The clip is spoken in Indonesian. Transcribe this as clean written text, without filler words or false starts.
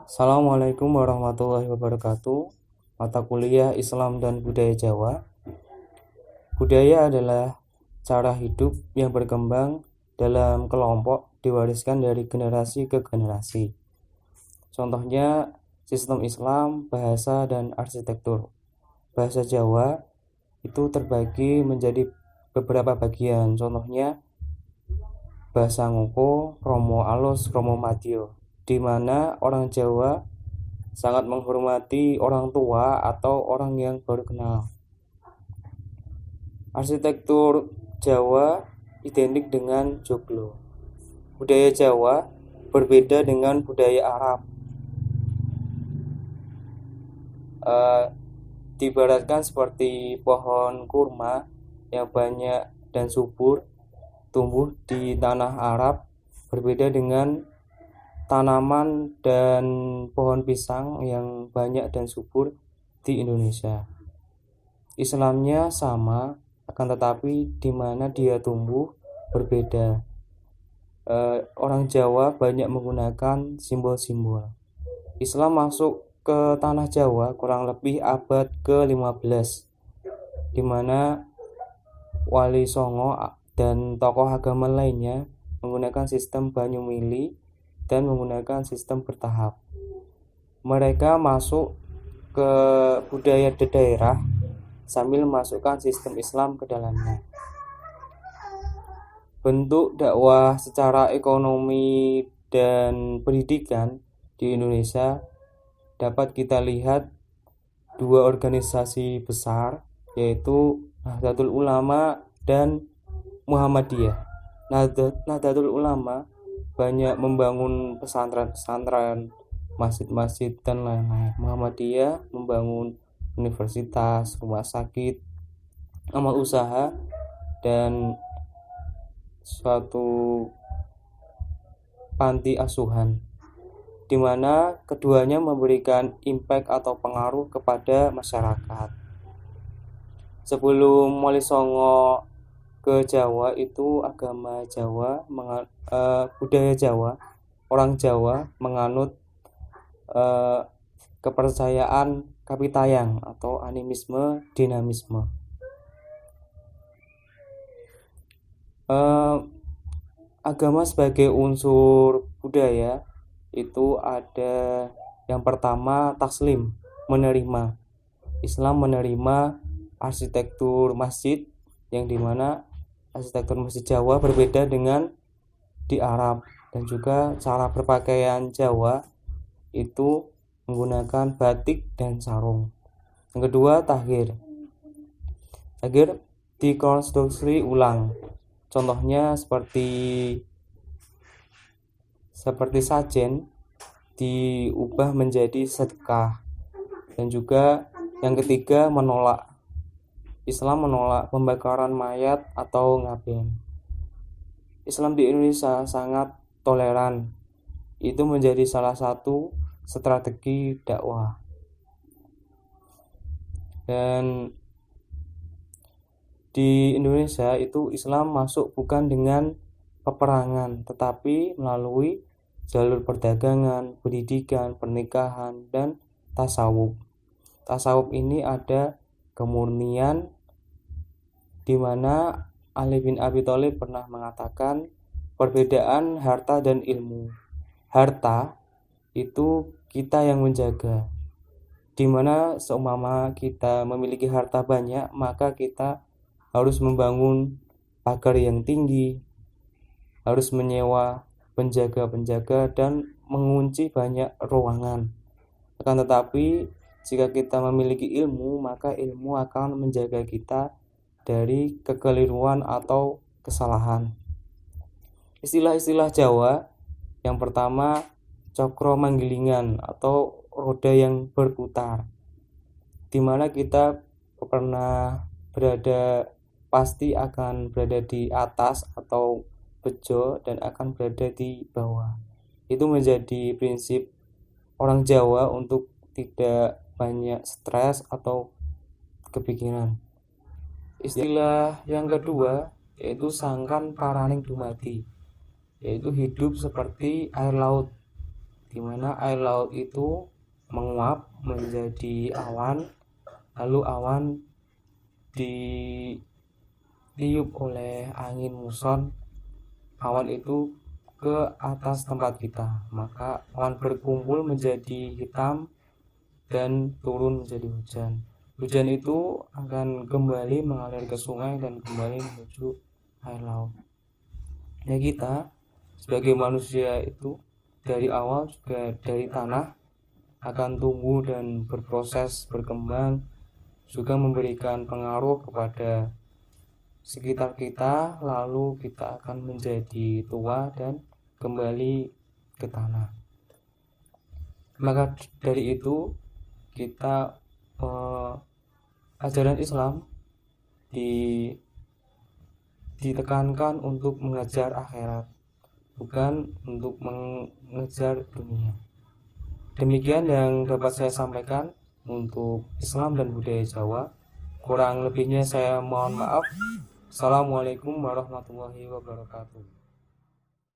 Assalamualaikum warahmatullahi wabarakatuh. Mata kuliah Islam dan Budaya Jawa. Budaya adalah cara hidup yang berkembang dalam kelompok diwariskan dari generasi ke generasi. Contohnya sistem Islam, bahasa, dan arsitektur. Bahasa Jawa itu terbagi menjadi beberapa bagian. Contohnya bahasa Ngoko, Romo Alus, Romo Madyo, di mana orang Jawa sangat menghormati orang tua atau orang yang baru kenal. Arsitektur Jawa identik dengan joglo. Budaya Jawa berbeda dengan budaya Arab. Diibaratkan seperti pohon kurma yang banyak dan subur tumbuh di tanah Arab, berbeda dengan tanaman dan pohon pisang yang banyak dan subur di Indonesia. Islamnya sama, akan tetapi di mana dia tumbuh berbeda. Orang Jawa banyak menggunakan simbol-simbol. Islam masuk ke tanah Jawa kurang lebih abad ke-15, di mana Wali Songo dan tokoh agama lainnya menggunakan sistem banyu mili dan menggunakan sistem bertahap. Mereka masuk ke budaya daerah sambil memasukkan sistem Islam ke dalamnya. Bentuk dakwah secara ekonomi dan pendidikan di Indonesia dapat kita lihat dua organisasi besar, yaitu Nahdlatul Ulama dan Muhammadiyah. Nahdlatul Ulama banyak membangun pesantren-pesantren, masjid-masjid, dan lain-lain. Muhammadiyah membangun universitas, rumah sakit, amal usaha, dan suatu panti asuhan, di mana keduanya memberikan impact atau pengaruh kepada masyarakat. Sebelum Wali Songo ke Jawa itu agama Jawa, budaya Jawa, orang Jawa menganut kepercayaan kapitayang atau animisme dinamisme. Agama sebagai unsur budaya itu ada yang pertama taslim, menerima. Islam menerima arsitektur masjid, yang dimana arsitektur masjid Jawa berbeda dengan di Arab, dan juga cara berpakaian Jawa itu menggunakan batik dan sarung. Yang kedua tahir dikonstruksi ulang. Contohnya seperti sajen diubah menjadi sedekah. Dan juga yang ketiga menolak. Islam menolak pembakaran mayat atau ngaben. Islam di Indonesia sangat toleran. Itu menjadi salah satu strategi dakwah. Dan di Indonesia itu Islam masuk bukan dengan peperangan, tetapi melalui jalur perdagangan, pendidikan, pernikahan, dan tasawuf. Tasawuf ini ada kemurnian, di mana Ali bin Abi Thalib pernah mengatakan perbedaan harta dan ilmu. Harta itu kita yang menjaga, di mana seumpama kita memiliki harta banyak, maka kita harus membangun pagar yang tinggi, harus menyewa penjaga-penjaga, dan mengunci banyak ruangan. Akan tetapi jika kita memiliki ilmu, maka ilmu akan menjaga kita dari kekeliruan atau kesalahan. Istilah-istilah Jawa, yang pertama cokro manggilingan atau roda yang berputar, di mana kita pernah pasti akan berada di atas atau bejo dan akan berada di bawah. Itu menjadi prinsip orang Jawa untuk tidak banyak stres atau kepikiran. Istilah yang kedua yaitu sangkan paraning dumadi, yaitu hidup seperti air laut, di mana air laut itu menguap menjadi awan, lalu awan ditiup oleh angin muson awan itu ke atas tempat kita, maka awan berkumpul menjadi hitam dan turun menjadi hujan. Hujan itu akan kembali mengalir ke sungai dan kembali menuju air laut. Ya, kita sebagai manusia itu dari awal juga dari tanah akan tumbuh dan berproses berkembang, juga memberikan pengaruh kepada sekitar kita, lalu kita akan menjadi tua dan kembali ke tanah. Maka dari itu kita ajaran Islam ditekankan untuk mengejar akhirat, bukan untuk mengejar dunia. Demikian yang dapat saya sampaikan untuk Islam dan budaya Jawa. Kurang lebihnya saya mohon maaf. Assalamualaikum warahmatullahi wabarakatuh.